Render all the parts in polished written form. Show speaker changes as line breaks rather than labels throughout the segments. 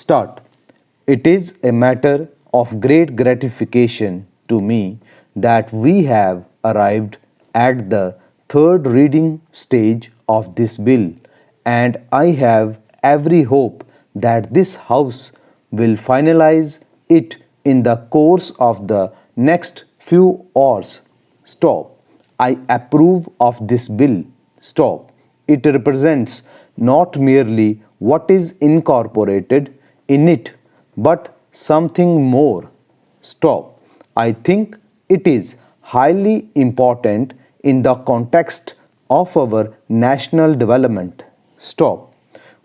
Start. It is a matter of great gratification to me that we have arrived at the third reading stage of this bill, and I have every hope that this House will finalize it in the course of the next few hours. Stop. I approve of this bill. Stop. It represents not merely what is incorporated in it, but something more. Stop. I think it is highly important in the context of our national development. Stop.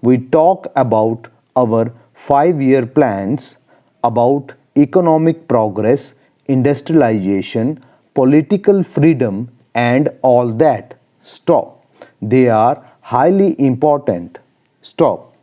We talk about our 5-year plans, about economic progress, industrialization, political freedom, and all that. Stop. They are highly important. Stop.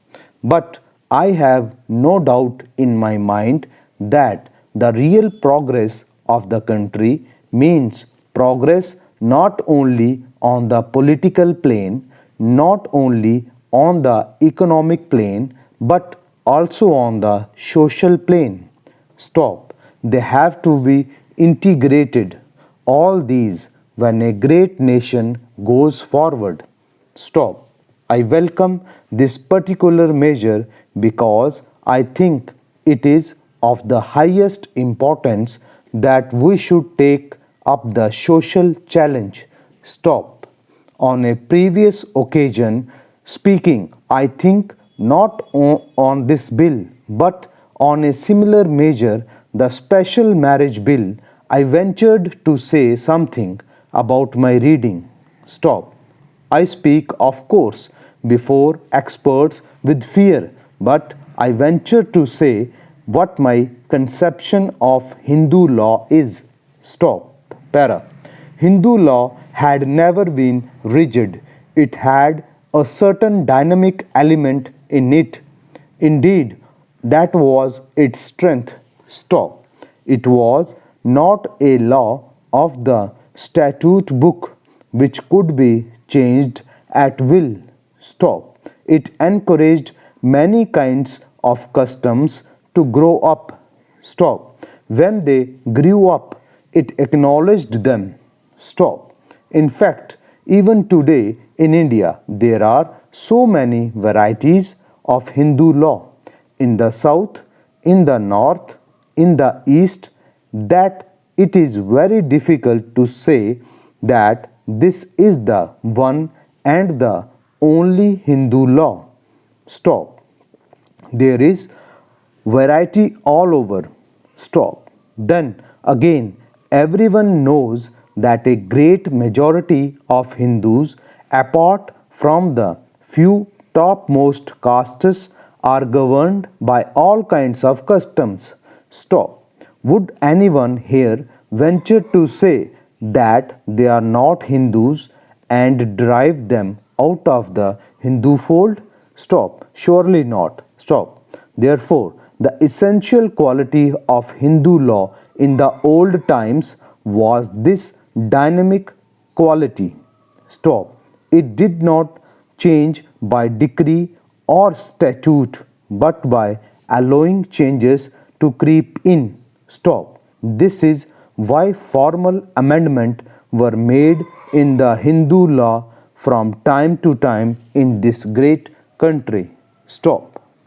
But I have no doubt in my mind that the real progress of the country means progress not only on the political plane, not only on the economic plane, but also on the social plane. Stop. They have to be integrated. All these when a great nation goes forward. Stop. I welcome this particular measure because I think it is of the highest importance that we should take up the social challenge. Stop. On a previous occasion, speaking, I think not on this bill, but on a similar measure, the special marriage bill, I ventured to say something about my reading. Stop. I speak, of course, before experts with fear, but I venture to say what my conception of Hindu law is. Stop. Para. Hindu law had never been rigid. It had a certain dynamic element in it. Indeed, that was its strength. Stop. It was not a law of the statute book which could be changed at will. Stop. It encouraged many kinds of customs to grow up. Stop. When they grew up, it acknowledged them. Stop. In fact, even today in India, there are so many varieties of Hindu law in the south, in the north, in the east, that it is very difficult to say that this is the one and the only Hindu law. Stop. There is variety all over. Stop. Then again, everyone knows that a great majority of Hindus, apart from the few topmost castes, are governed by all kinds of customs. Stop. Would anyone here venture to say that they are not Hindus and drive them out of the Hindu fold? Stop. Surely not. Stop. Therefore, the essential quality of Hindu law in the old times was this dynamic quality. Stop. It did not change by decree or statute, but by allowing changes to creep in. Stop. This is why formal amendments were made in the Hindu law from time to time in this great country. Stop.